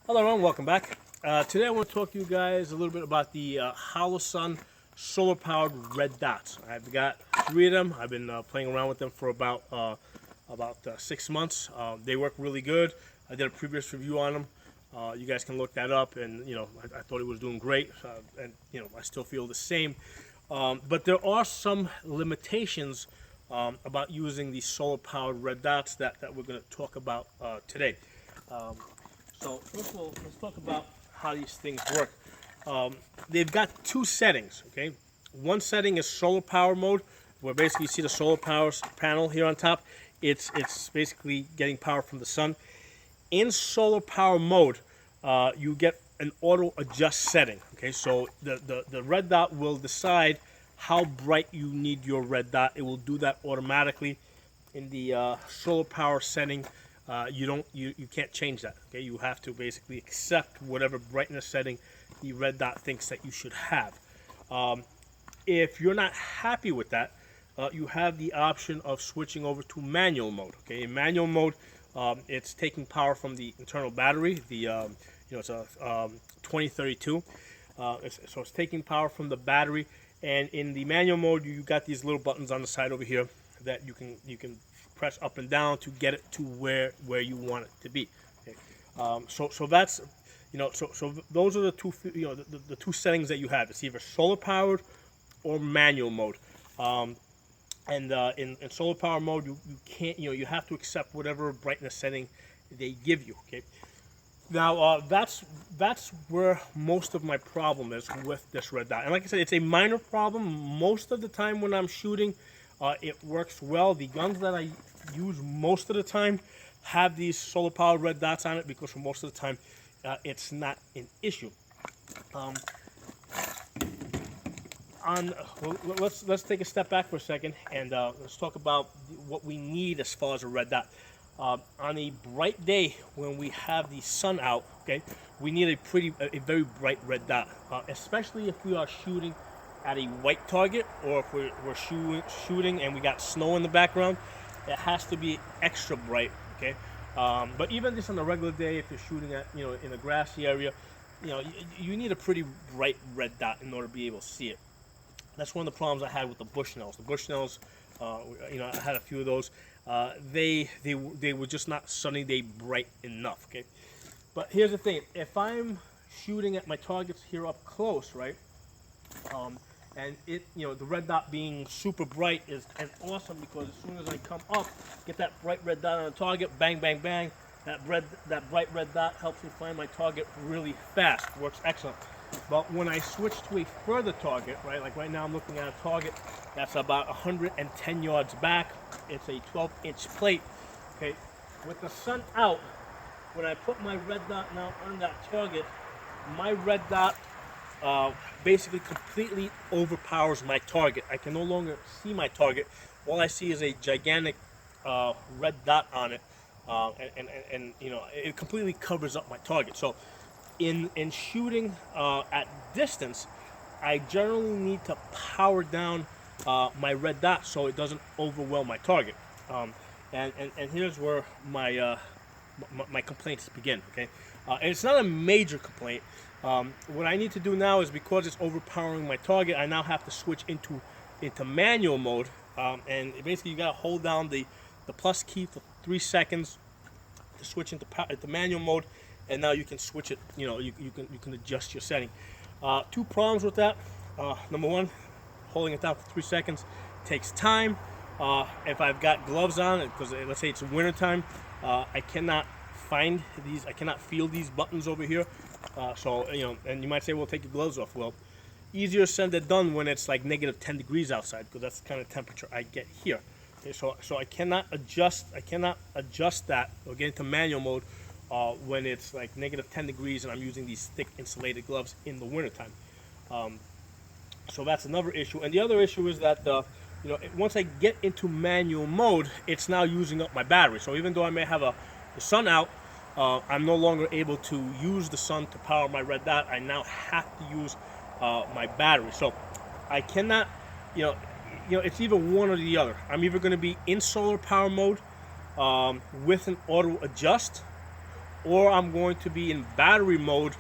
Hello everyone, welcome back. Today I want to talk to you guys a little bit about the Holosun solar powered red dots. I've got 3 of them. I've been playing around with them for about 6 months. They work really good. I did a previous review on them. You guys can look that up, and I thought it was doing great, and I still feel the same. But there are some limitations about using these solar powered red dots that we're going to talk about today. So first of all, let's talk about how these things work. They've got 2 settings, okay? One setting is solar power mode, where basically you see the solar power panel here on top. It's basically getting power from the sun. In solar power mode, you get an auto adjust setting, okay? So the red dot will decide how bright you need your red dot. It will do that automatically. In the solar power setting, you can't change that. Okay, you have to basically accept whatever brightness setting the red dot thinks that you should have. If you're not happy with that, you have the option of switching over to manual mode. Okay, in manual mode, it's taking power from the internal battery. It's a 2032, so it's taking power from the battery. And in the manual mode, you got these little buttons on the side over here that you can press up and down to get it to where you want it to be. Okay. So that's so those are the two the 2 settings that you have. It's either solar powered or manual mode. In solar power mode, you can't you have to accept whatever brightness setting they give you. Okay. Now that's where most of my problem is with this red dot. And like I said, it's a minor problem. Most of the time when I'm shooting, it works well. The guns that I use most of the time have these solar powered red dots on it, because for most of the time it's not an issue. Let's take a step back for a second, and let's talk about what we need as far as a red dot. On a bright day when we have the sun out, okay, we need a very bright red dot, especially if we are shooting at a white target, or if we're shooting and we got snow in the background. It has to be extra bright, okay? But even just on a regular day, if you're shooting at in a grassy area, you need a pretty bright red dot in order to be able to see it. That's one of the problems I had with the Bushnells. The Bushnells, I had a few of those. They were just not sunny day bright enough, okay? But here's the thing: if I'm shooting at my targets here up close, right? And the red dot being super bright is awesome, because as soon as I come up, get that bright red dot on the target, bang, bang, bang. That bright red dot helps me find my target really fast. Works excellent. But when I switch to a further target, right, like right now I'm looking at a target that's about 110 yards back. It's a 12-inch plate. Okay, with the sun out, when I put my red dot now on that target, my red dot basically completely overpowers my target. I can no longer see my target. All I see is a gigantic red dot on it, and it completely covers up my target. So in shooting at distance, I generally need to power down my red dot so it doesn't overwhelm my target. And here's where my complaints begin. Okay, and it's not a major complaint. What I need to do now is, because it's overpowering my target, I now have to switch into manual mode. And basically, you got to hold down the plus key for 3 seconds to switch into manual mode, and now you can switch it. You can adjust your setting. 2 problems with that. Number one, holding it down for 3 seconds takes time. If I've got gloves on, because let's say it's winter time, I cannot find these. I cannot feel these buttons over here. And you might say, well, take your gloves off. Well, easier said than done when it's like negative 10 degrees outside, because that's the kind of temperature I get here. Okay, so I cannot adjust that or get into manual mode when it's like negative 10 degrees and I'm using these thick insulated gloves in the wintertime. So that's another issue. And the other issue is that once I get into manual mode, it's now using up my battery. So even though I may have the sun out, I'm no longer able to use the sun to power my red dot. I now have to use my battery. So I cannot, it's either one or the other. I'm either going to be in solar power mode with an auto adjust, or I'm going to be in battery mode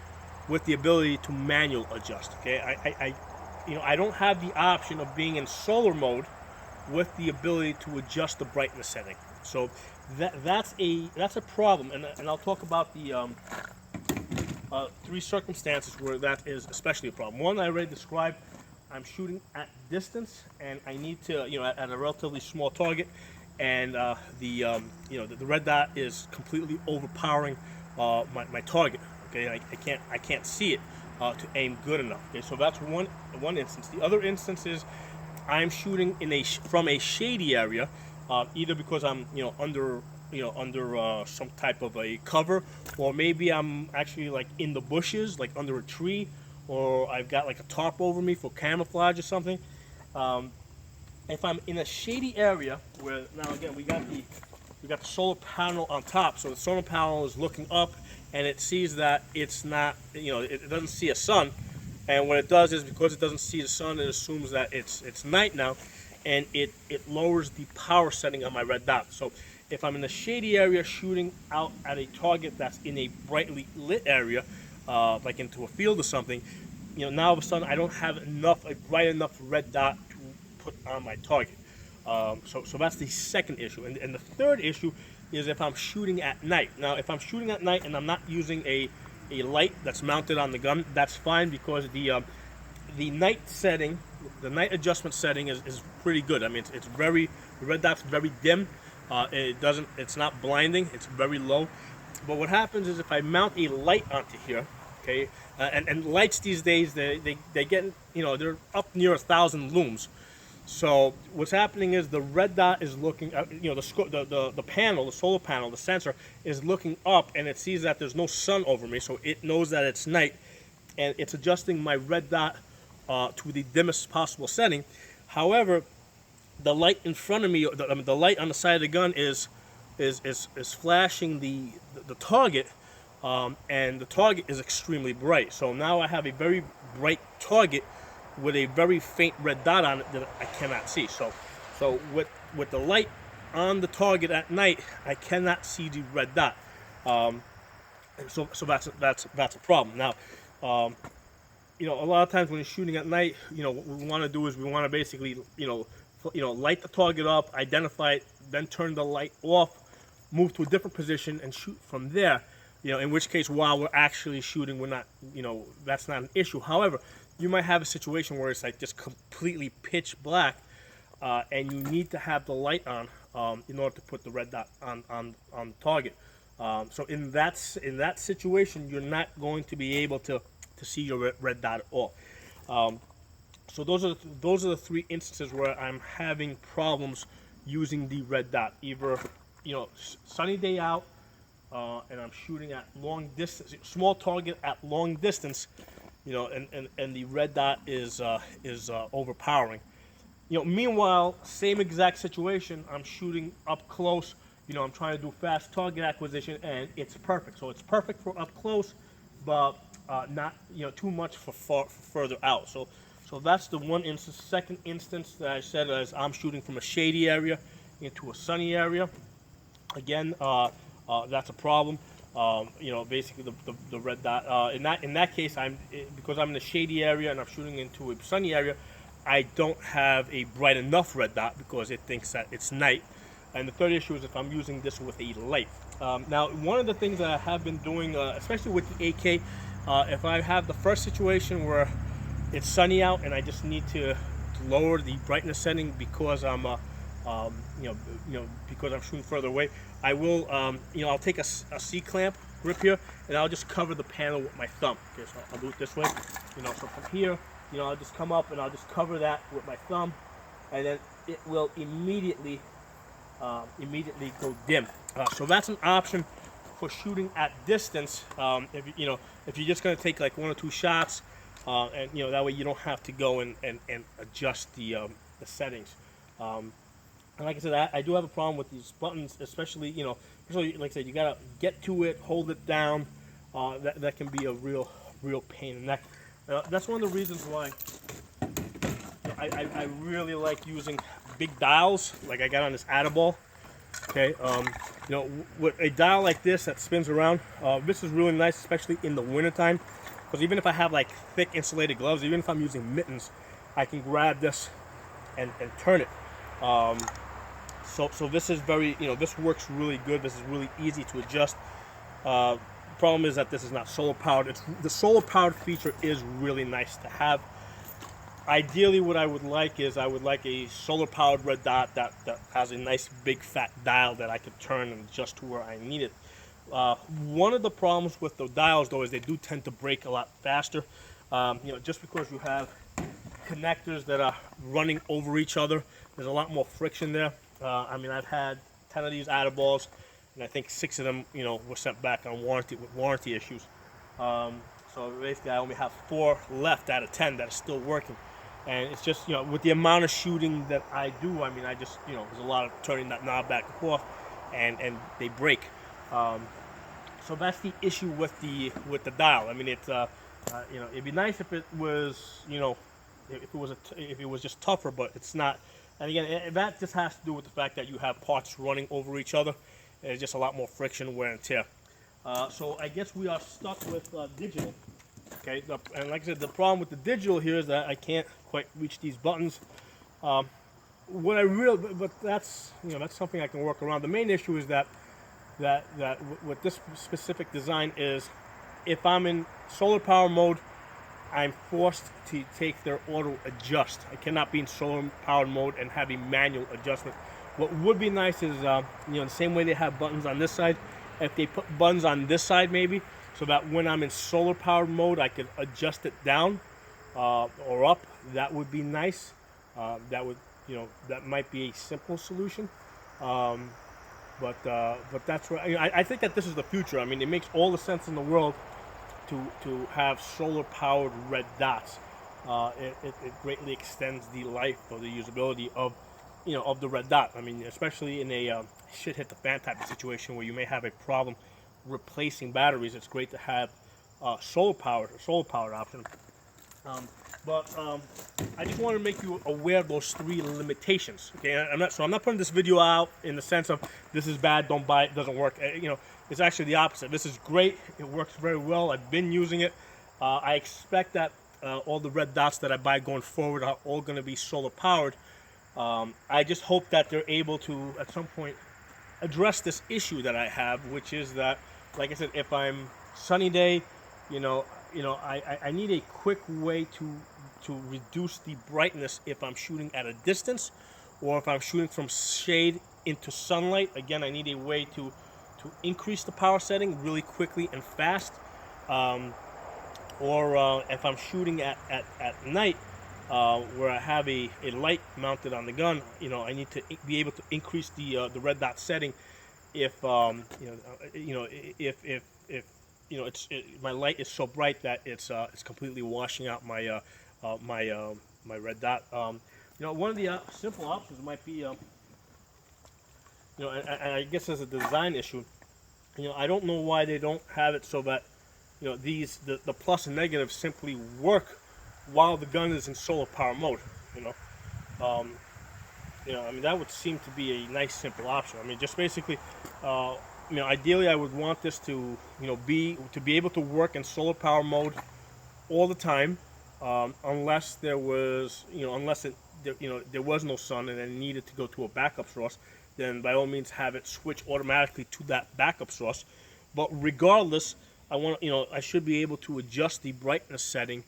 with the ability to manual adjust. Okay, I don't have the option of being in solar mode with the ability to adjust the brightness setting. So that's a problem, and I'll talk about the three circumstances where that is especially a problem. One, I already described. I'm shooting at distance, and I need to, at a relatively small target, and the red dot is completely overpowering my target. Okay, I can't see it to aim good enough. Okay, so that's one instance. The other instance is I'm shooting from a shady area, either because I'm under some type of a cover, or maybe I'm actually like in the bushes, like under a tree, or I've got like a tarp over me for camouflage or something. If I'm in a shady area where, now again, we got the solar panel on top, so the solar panel is looking up and it sees that it's not, it doesn't see a sun, and what it does is, because it doesn't see the sun, it assumes that it's night now, and it lowers the power setting on my red dot. So if I'm in a shady area shooting out at a target that's in a brightly lit area, like into a field or something, now all of a sudden I don't have a bright enough red dot to put on my target. So that's the second issue. And the third issue is if I'm shooting at night. Now, if I'm shooting at night and I'm not using a light that's mounted on the gun, that's fine, because the night setting, the night adjustment setting is pretty good. I mean, the red dot's very dim. It's not blinding. It's very low. But what happens is if I mount a light onto here, okay, and lights these days, they get, they're up near 1,000 looms. So what's happening is the red dot is looking, the panel, the solar panel, the sensor is looking up, and it sees that there's no sun over me, so it knows that it's night, and it's adjusting my red dot to the dimmest possible setting. However, the light in front of me, the light on the side of the gun is flashing the target, and the target is extremely bright. So now I have a very bright target with a very faint red dot on it that I cannot see. So with the light on the target at night, I cannot see the red dot. So that's a problem. Now, a lot of times when you're shooting at night, what we want to do is we want to basically, light the target up, identify it, then turn the light off, move to a different position, and shoot from there. In which case, while we're actually shooting, we're not, that's not an issue. However, you might have a situation where it's like just completely pitch black, and you need to have the light on in order to put the red dot on the target. So in that situation, you're not going to be able to see your red dot at all. So those are the three instances where I'm having problems using the red dot. Either sunny day out, and I'm shooting at long distance, small target at long distance, and the red dot is overpowering. Meanwhile, same exact situation, I'm shooting up close. I'm trying to do fast target acquisition, and it's perfect. So it's perfect for up close, but not too much for further out. So that's the one instance. Second instance that I said is I'm shooting from a shady area into a sunny area. Again, that's a problem. Basically the red dot. In that case, because I'm in a shady area and I'm shooting into a sunny area, I don't have a bright enough red dot because it thinks that it's night. And the third issue is if I'm using this with a light. Now, one of the things that I have been doing, especially with the AK, if I have the first situation where it's sunny out and I just need to lower the brightness setting because I'm because I'm shooting further away, I will I'll take a C-clamp grip here and I'll just cover the panel with my thumb. Okay, so I'll do it this way. So from here, I'll just come up and I'll just cover that with my thumb, and then it will immediately go dim. So that's an option for shooting at distance. If you're just going to take like one or two shots, and that way you don't have to go and adjust the settings. And like I said, I do have a problem with these buttons, especially like I said, you gotta get to it, hold it down. That can be a real pain in the neck. That's one of the reasons why I really like using big dials, like I got on this Adaball. Okay, you know, with a dial like this that spins around, this is really nice, especially in the wintertime, because even if I have like thick insulated gloves, even if I'm using mittens, I can grab this and turn it. So this is very, you know, this works really good. This is really easy to adjust. Problem is that this is not solar powered. The solar powered feature is really nice to have. Ideally, what I would like is I would like a solar powered red dot that has a nice big fat dial that I could turn and adjust to where I need it. One of the problems with the dials though is they do tend to break a lot faster. You know, just because you have connectors that are running over each other, there's a lot more friction there. I mean, I've had 10 of these Adderballs, and I think 6 of them, you know, were sent back on warranty with warranty issues. So basically, I only have 4 left out of 10 that are still working. And it's just, you know, with the amount of shooting that I do, I mean, I just, you know, there's a lot of turning that knob back and forth, and they break. So that's the issue with the dial. I mean, it's you know, it'd be nice if it was, you know, if it was just tougher, but it's not. And again, that just has to do with the fact that you have parts running over each other. There's just a lot more friction, wear and tear. So I guess we are stuck with digital. Okay, and like I said, the problem with the digital here is that I can't quite reach these buttons. But that's, you know, that's something I can work around. The main issue is that with this specific design is, if I'm in solar power mode, I'm forced to take their auto adjust. I cannot be in solar powered mode and have a manual adjustment. What would be nice is, you know, the same way they have buttons on this side, if they put buttons on this side maybe, so that when I'm in solar powered mode, I could adjust it down or up. That would be nice. That would, you know, that might be a simple solution. But that's where, you know, I think that this is the future. I mean, it makes all the sense in the world to have solar powered red dots. It greatly extends the life or the usability of, you know, of the red dot. I mean, especially in a shit hit the fan type of situation where you may have a problem replacing batteries. It's great to have solar powered option. I just want to make you aware of those 3 limitations. Okay, I'm not putting this video out in the sense of this is bad, don't buy it, doesn't work. You know, it's actually the opposite. This is great. It works very well. I've been using it. I expect that all the red dots that I buy going forward are all going to be solar powered. I just hope that they're able to at some point address this issue that I have, which is that, like I said, if I'm sunny day, you know, I need a quick way to reduce the brightness if I'm shooting at a distance, or if I'm shooting from shade into sunlight. Again, I need a way to increase the power setting really quickly and fast. Or if I'm shooting at night, where I have a light mounted on the gun, you know, I need to be able to increase the red dot setting if if my light is so bright that it's completely washing out my my red dot. You know, one of the simple options might be, you know, and I guess as a design issue, you know, I don't know why they don't have it so that, you know, the plus and negative simply work while the gun is in solar power mode. You know, I mean, that would seem to be a nice simple option. I mean, just basically, you know, ideally I would want this to, you know, be able to work in solar power mode all the time, unless there was, you know, there was no sun and then needed to go to a backup source. Then by all means have it switch automatically to that backup source. But regardless, I should be able to adjust the brightness setting,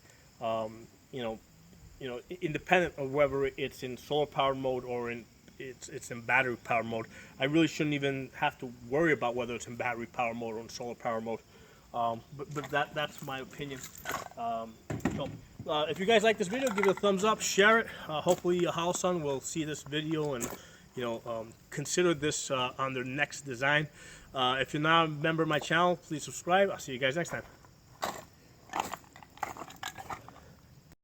independent of whether it's in solar powered mode or it's in battery powered mode. I really shouldn't even have to worry about whether it's in battery power mode or in solar power mode. But that's my opinion. If you guys like this video, give it a thumbs up, share it. Hopefully Holosun will see this video and, you know, consider this on their next design. If you're not a member of my channel, please subscribe. I'll see you guys next time.